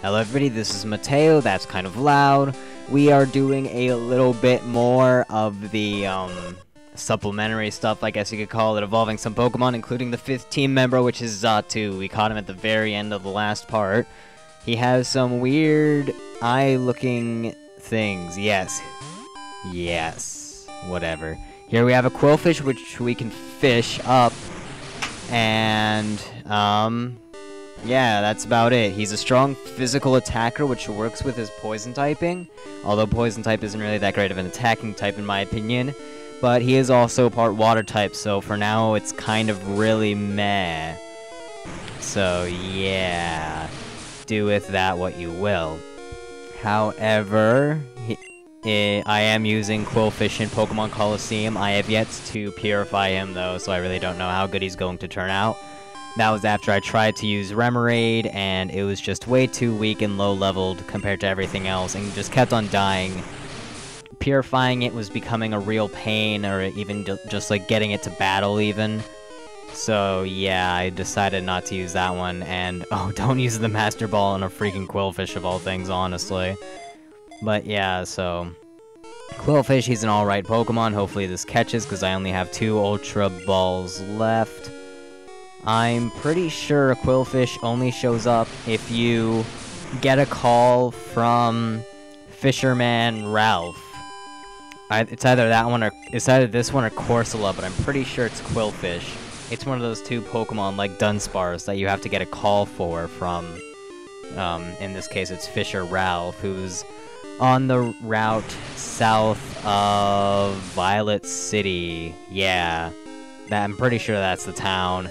Hello everybody, this is Mateo. That's kind of loud. We are doing a little bit more of the supplementary stuff, I guess you could call it, involving some Pokemon, including the 5th team member, which is Xatu. We caught him at the very end of the last part. He has some weird eye-looking things. Yes, whatever. Here we have a Quillfish, which we can fish up, and yeah, that's about it. He's a strong physical attacker, which works with his poison typing, although poison type isn't really that great of an attacking type in my opinion. But he is also part water type, so for now it's kind of really meh. So yeah, do with that what you will. However, I am using Quillfish in Pokemon Coliseum. I have yet to purify him though, so I really don't know how good he's going to turn out. That was after I tried to use Remoraid, and it was just way too weak and low-leveled compared to everything else, and just kept on dying. Purifying it was becoming a real pain, or even just like getting it to battle even. So yeah, I decided not to use that one, and oh, don't use the Master Ball on a freaking Quillfish of all things, honestly. But yeah, so Quillfish, he's an alright Pokemon. Hopefully this catches, because I only have 2 Ultra Balls left. I'm pretty sure a Quillfish only shows up if you get a call from Fisherman Ralph. It's either that one or it's either this one or Corsola, but I'm pretty sure it's Quillfish. It's one of those 2 Pokemon like Dunsparce that you have to get a call for from. In this case, it's Fisher Ralph, who's on the route south of Violet City. Yeah, I'm pretty sure that's the town.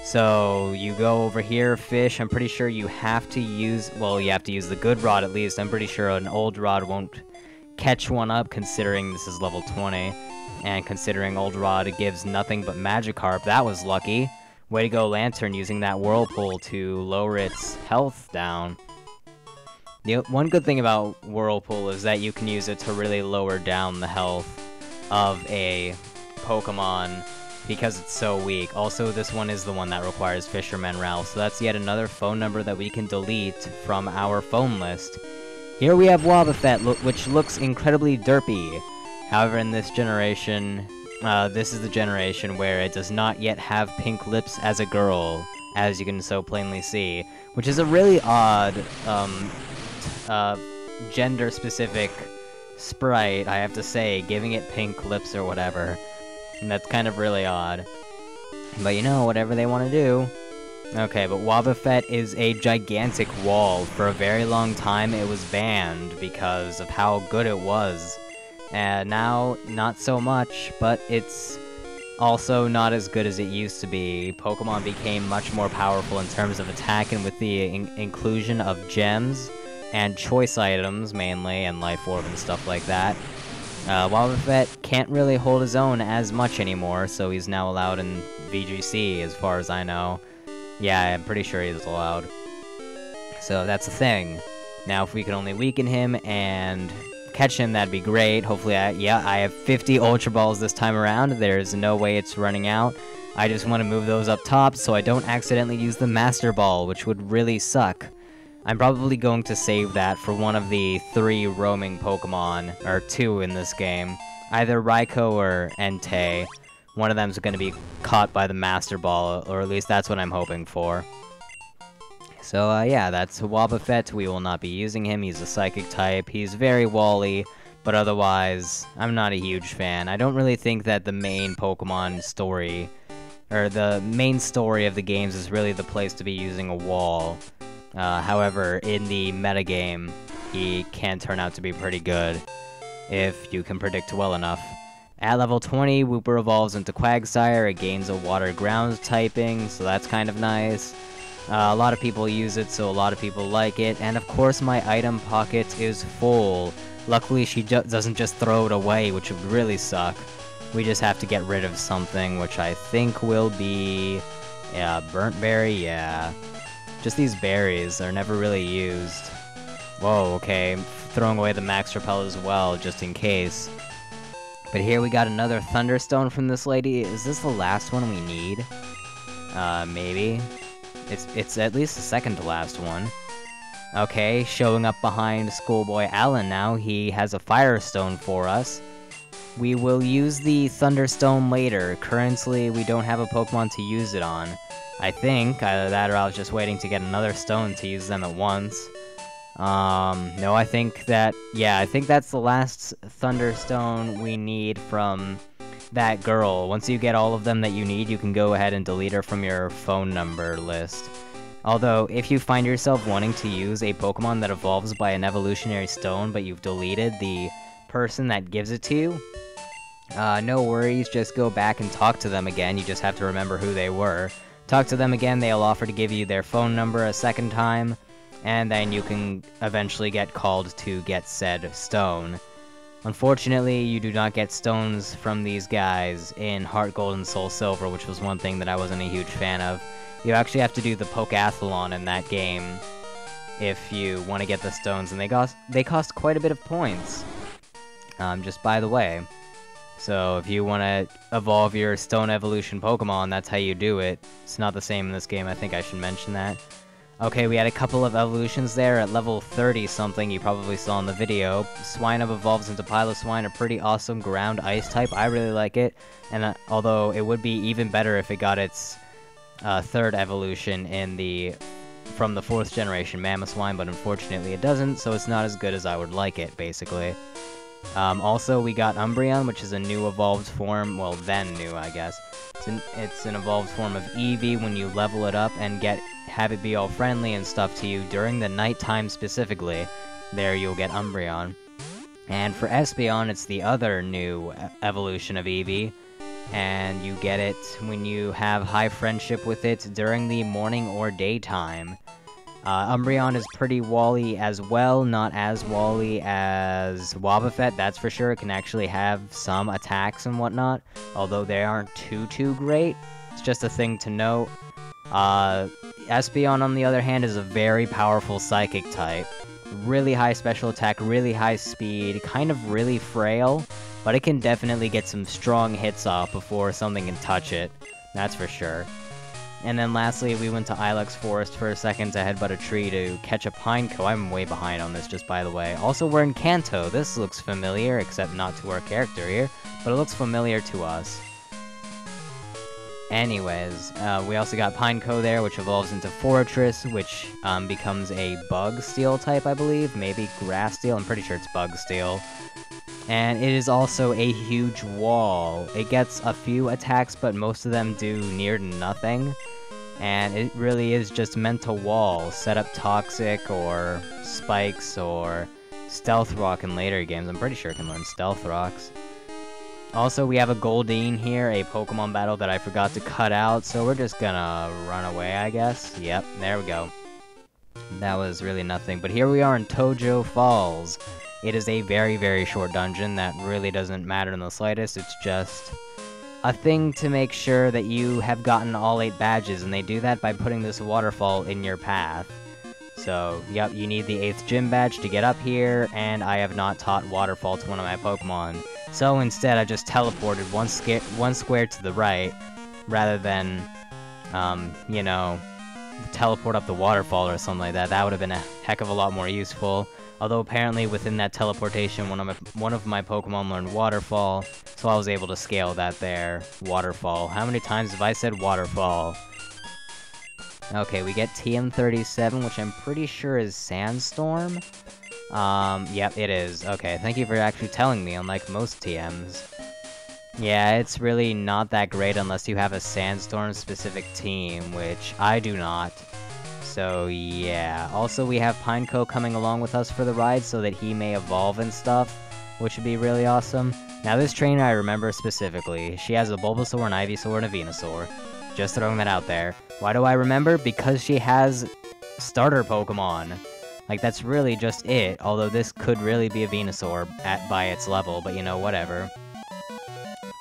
So, you go over here, fish. I'm pretty sure you have to use, well, you have to use the good rod at least. I'm pretty sure an old rod won't catch one up, considering this is level 20. And considering old rod gives nothing but Magikarp, that was lucky. Way to go, Lantern, using that Whirlpool to lower its health down. The one good thing about Whirlpool is that you can use it to really lower down the health of a Pokemon, because it's so weak. Also, this one is the one that requires Fisherman Ralph, so that's yet another phone number that we can delete from our phone list. Here we have Wobbuffet, which looks incredibly derpy. However, in this generation, this is the generation where it does not yet have pink lips as a girl, as you can so plainly see, which is a really odd, gender-specific sprite, I have to say, giving it pink lips or whatever. And that's kind of really odd. But you know, whatever they want to do. Okay, but Wobbuffet is a gigantic wall. For a very long time, it was banned because of how good it was. And now, not so much, but it's also not as good as it used to be. Pokemon became much more powerful in terms of attack, and with the inclusion of gems and choice items, mainly, and Life Orb and stuff like that, Wobbuffet can't really hold his own as much anymore, so he's now allowed in VGC, as far as I know. Yeah, I'm pretty sure he's allowed. So that's the thing. Now, if we could only weaken him and catch him, that'd be great. Hopefully, I have 50 Ultra Balls this time around. There's no way it's running out. I just want to move those up top so I don't accidentally use the Master Ball, which would really suck. I'm probably going to save that for one of the 3 roaming Pokemon, or 2 in this game. Either Raikou or Entei. One of them's going to be caught by the Master Ball, or at least that's what I'm hoping for. So, yeah, that's Wobbuffet. We will not be using him. He's a Psychic type. He's very wally, but otherwise, I'm not a huge fan. I don't really think that the main Pokemon story, or the main story of the games is really the place to be using a wall. However, in the metagame, he can turn out to be pretty good, if you can predict well enough. At level 20, Wooper evolves into Quagsire. It gains a Water Ground typing, so that's kind of nice. A lot of people use it, so a lot of people like it. And of course, my item pocket is full. Luckily, she doesn't just throw it away, which would really suck. We just have to get rid of something, which I think will be... yeah, Burnt Berry, yeah. Just these berries are never really used. Whoa, okay, throwing away the Max Repel as well, just in case. But here we got another Thunderstone from this lady. Is this the last one we need? Maybe. It's at least the second to last one. Okay, showing up behind Schoolboy Alan now, he has a Firestone for us. We will use the Thunderstone later. Currently, we don't have a Pokemon to use it on. I think, either that or I was just waiting to get another stone to use them at once. No, I think that's the last Thunderstone we need from that girl. Once you get all of them that you need, you can go ahead and delete her from your phone number list. Although, if you find yourself wanting to use a Pokemon that evolves by an evolutionary stone, but you've deleted the person that gives it to you, no worries, just go back and talk to them again. You just have to remember who they were. Talk to them again, they'll offer to give you their phone number a second time, and then you can eventually get called to get said stone. Unfortunately, you do not get stones from these guys in Heart Gold and Soul Silver, which was one thing that I wasn't a huge fan of. You actually have to do the Pokeathlon in that game if you want to get the stones, and they cost quite a bit of points. Just by the way. So if you want to evolve your Stone Evolution Pokemon, that's how you do it. It's not the same in this game, I think I should mention that. Okay, we had a couple of evolutions there at level 30-something, you probably saw in the video. Swinub evolves into Piloswine, a pretty awesome ground ice type. I really like it, and although it would be even better if it got its third evolution from the 4th generation Mamoswine, but unfortunately it doesn't, so it's not as good as I would like it, basically. Also, we got Umbreon, which is a new evolved form, well, then new, I guess. It's an evolved form of Eevee when you level it up and have it be all friendly and stuff to you during the nighttime specifically. There you'll get Umbreon. And for Espeon, it's the other new evolution of Eevee, and you get it when you have high friendship with it during the morning or daytime. Umbreon is pretty wally as well, not as wally as Wobbuffet, that's for sure. It can actually have some attacks and whatnot, although they aren't too great. It's just a thing to note. Espeon, on the other hand, is a very powerful Psychic type. Really high special attack, really high speed, kind of really frail, but it can definitely get some strong hits off before something can touch it, that's for sure. And then lastly, we went to Ilex Forest for a second to headbutt a tree to catch a Pineco. I'm way behind on this, just by the way. Also, we're in Kanto. This looks familiar, except not to our character here, but it looks familiar to us. Anyways, we also got Pineco there, which evolves into Forretress, which becomes a Bug Steel type, I believe. Maybe Grass Steel. I'm pretty sure it's Bug Steel. And it is also a huge wall. It gets a few attacks, but most of them do near to nothing. And it really is just meant to wall, set up Toxic, or Spikes, or Stealth Rock in later games. I'm pretty sure it can learn Stealth Rocks. Also, we have a Goldeen here, a Pokemon battle that I forgot to cut out, so we're just gonna run away, I guess. Yep, there we go. That was really nothing, but here we are in Tojo Falls. It is a very short dungeon that really doesn't matter in the slightest. It's just a thing to make sure that you have gotten all 8 badges, and they do that by putting this waterfall in your path. So, yep, you need the 8th gym badge to get up here, and I have not taught waterfall to one of my Pokemon. So instead, I just teleported one square to the right, rather than, you know, teleport up the waterfall or something like that. That would have been a heck of a lot more useful. Although apparently within that teleportation, one of my Pokemon learned Waterfall, so I was able to scale that there. Waterfall. How many times have I said Waterfall? Okay, we get TM37, which I'm pretty sure is Sandstorm. Yep, it is. Okay, thank you for actually telling me, unlike most TMs. Yeah, it's really not that great unless you have a Sandstorm-specific team, which I do not. So, yeah. Also, we have Pineco coming along with us for the ride so that he may evolve and stuff, which would be really awesome. Now, this trainer I remember specifically. She has a Bulbasaur, an Ivysaur, and a Venusaur. Just throwing that out there. Why do I remember? Because she has starter Pokemon. Like, that's really just it, although this could really be a Venusaur by its level, but you know, whatever.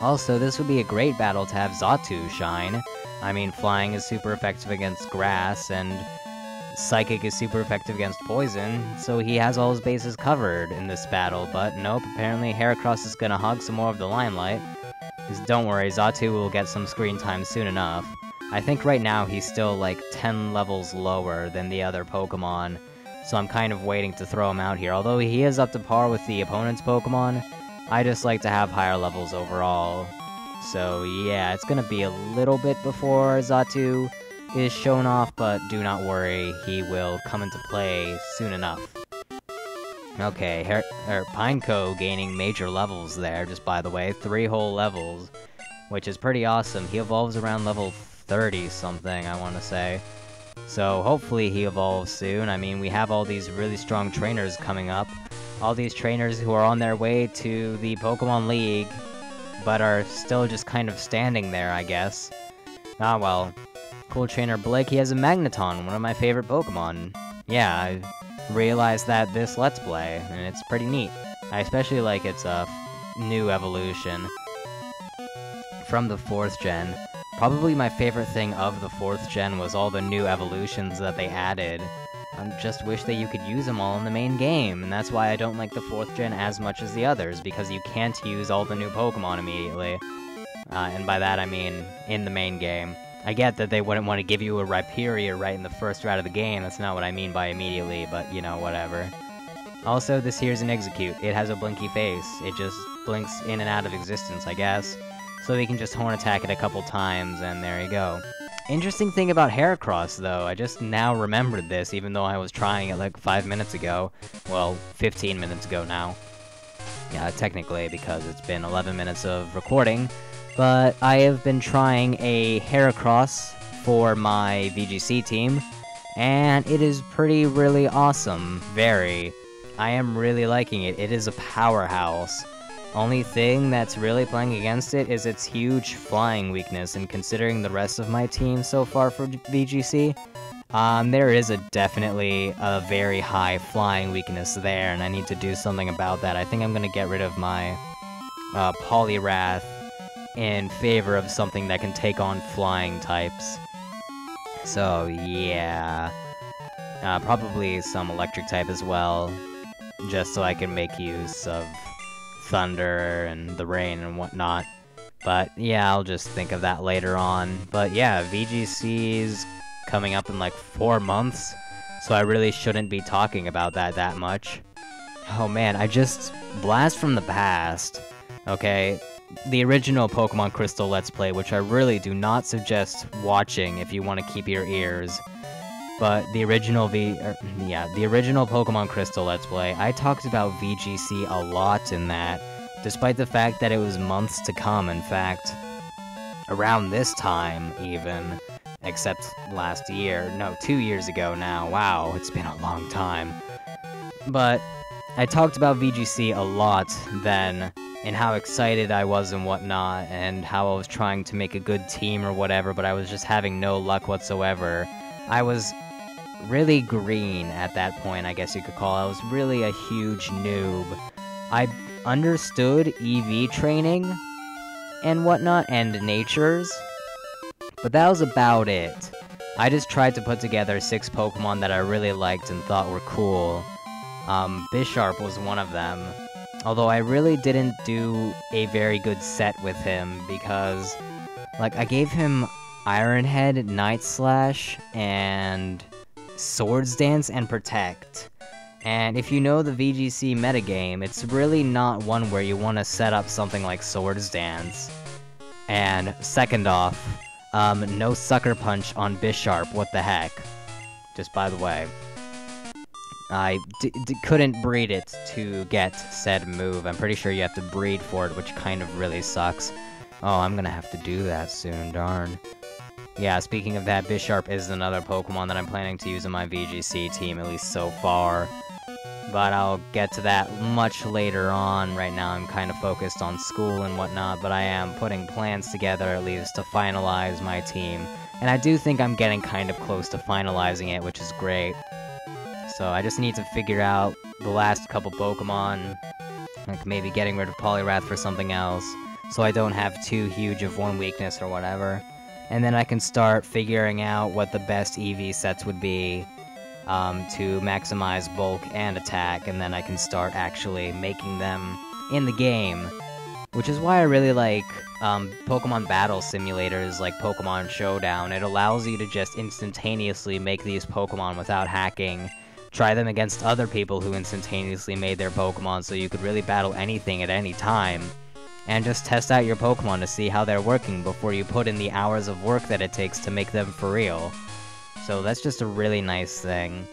Also, this would be a great battle to have Xatu shine. I mean, Flying is super effective against Grass, and Psychic is super effective against Poison, so he has all his bases covered in this battle, but nope, apparently Heracross is gonna hog some more of the limelight. Because don't worry, Xatu will get some screen time soon enough. I think right now he's still like 10 levels lower than the other Pokemon, so I'm kind of waiting to throw him out here. Although he is up to par with the opponent's Pokemon, I just like to have higher levels overall. So yeah, it's gonna be a little bit before Xatu is shown off, but do not worry, he will come into play soon enough. Okay, Pineco gaining major levels there, just by the way, 3 whole levels, which is pretty awesome. He evolves around level 30-something, I want to say. So hopefully he evolves soon. I mean, we have all these really strong trainers coming up. All these trainers who are on their way to the Pokemon League, but are still just kind of standing there, I guess. Ah well. Cool trainer Blake, he has a Magneton, one of my favorite Pokemon. Yeah, I realized that this Let's Play, and it's pretty neat. I especially like its new evolution from the 4th gen. Probably my favorite thing of the 4th gen was all the new evolutions that they added. I just wish that you could use them all in the main game, and that's why I don't like the 4th gen as much as the others, because you can't use all the new Pokemon immediately. And by that I mean in the main game. I get that they wouldn't want to give you a Rhyperior right in the first route of the game, that's not what I mean by immediately, but you know, whatever. Also, this here's an Execute. It has a blinky face. It just blinks in and out of existence, I guess. So we can just Horn Attack it a couple times, and there you go. Interesting thing about Heracross, though, I just now remembered this, even though I was trying it like 5 minutes ago. Well, 15 minutes ago now. Yeah, technically, because it's been 11 minutes of recording. But I have been trying a Heracross for my VGC team, and it is really awesome. Very. I am really liking it. It is a powerhouse. Only thing that's really playing against it is its huge flying weakness, and considering the rest of my team so far for VGC, there is definitely a very high flying weakness there, and I need to do something about that. I think I'm gonna get rid of my Poliwrath in favor of something that can take on flying types. So yeah, probably some electric type as well, just so I can make use of thunder and the rain and whatnot. But yeah, I'll just think of that later on. But yeah, VGC's coming up in like 4 months, so I really shouldn't be talking about that much. Oh man, Blast from the Past. Okay, the original Pokemon Crystal Let's Play, which I really do not suggest watching if you want to keep your ears. But the original the original Pokemon Crystal Let's Play, I talked about VGC a lot in that, despite the fact that it was months to come. In fact, around this time even, except last year, no, 2 years ago now. Wow, it's been a long time. But I talked about VGC a lot then, and how excited I was and whatnot, and how I was trying to make a good team or whatever, but I was just having no luck whatsoever. I was really green at that point, I guess you could call it. I was really a huge noob. I understood EV training and whatnot, and natures, but that was about it. I just tried to put together 6 Pokemon that I really liked and thought were cool. Bisharp was one of them. Although I really didn't do a very good set with him, because, like, I gave him Iron Head, Night Slash, and Swords Dance and Protect. And if you know the VGC metagame, it's really not one where you want to set up something like Swords Dance. And second off, no Sucker Punch on Bisharp, what the heck. Just by the way. I couldn't breed it to get said move. I'm pretty sure you have to breed for it, which kind of really sucks. Oh, I'm gonna have to do that soon, darn. Yeah, speaking of that, Bisharp is another Pokemon that I'm planning to use in my VGC team, at least so far. But I'll get to that much later on. Right now I'm kind of focused on school and whatnot, but I am putting plans together at least to finalize my team. And I do think I'm getting kind of close to finalizing it, which is great. So I just need to figure out the last couple Pokemon, like maybe getting rid of Poliwrath for something else, so I don't have too huge of one weakness or whatever. And then I can start figuring out what the best EV sets would be to maximize bulk and attack, and then I can start actually making them in the game. Which is why I really like Pokemon battle simulators like Pokemon Showdown. It allows you to just instantaneously make these Pokemon without hacking, try them against other people who instantaneously made their Pokemon so you could really battle anything at any time. And just test out your Pokemon to see how they're working before you put in the hours of work that it takes to make them for real. So that's just a really nice thing.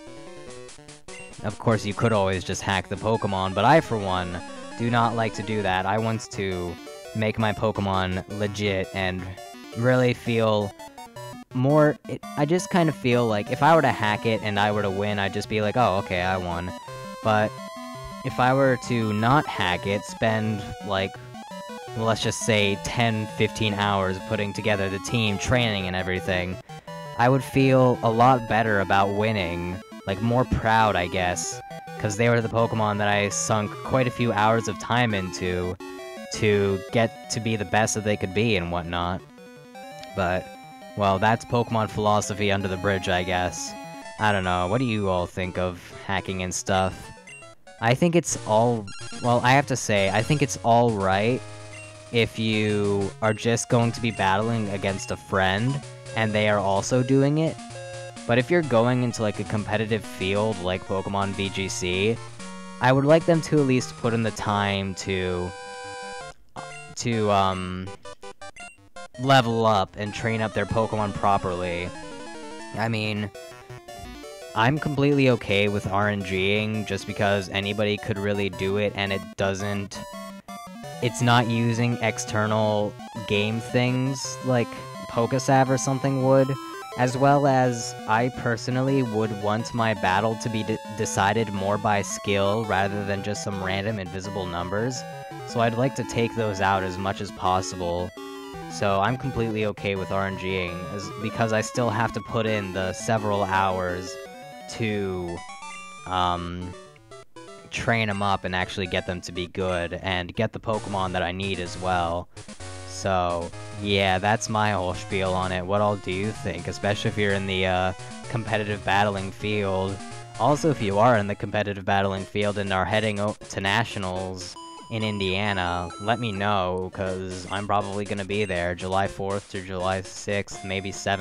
Of course, you could always just hack the Pokemon, but I, for one, do not like to do that. I want to make my Pokemon legit and really feel more... I just kind of feel like if I were to hack it and I were to win, I'd just be like, oh, okay, I won. But if I were to not hack it, spend, like, let's just say 10-15 hours putting together the team, training and everything, I would feel a lot better about winning, like more proud, I guess, because they were the Pokemon that I sunk quite a few hours of time into to get to be the best that they could be and whatnot. But, well, that's Pokemon philosophy under the bridge, I guess. I don't know, what do you all think of hacking and stuff? I think it's all... well, I have to say, I think it's alright if you are just going to be battling against a friend and they are also doing it. But if you're going into like a competitive field like Pokemon VGC, I would like them to at least put in the time to level up and train up their Pokemon properly. I mean, I'm completely okay with RNGing just because anybody could really do it and it's not using external game things like Pokesav or something would, as well as I personally would want my battle to be decided more by skill rather than just some random invisible numbers, so I'd like to take those out as much as possible. So I'm completely okay with RNGing, because I still have to put in the several hours to train them up and actually get them to be good, and get the Pokemon that I need as well. So, yeah, that's my whole spiel on it. What all do you think? Especially if you're in the competitive battling field. Also, if you are in the competitive battling field and are heading to Nationals in Indiana, let me know, because I'm probably going to be there July 4th to July 6th, maybe 7th.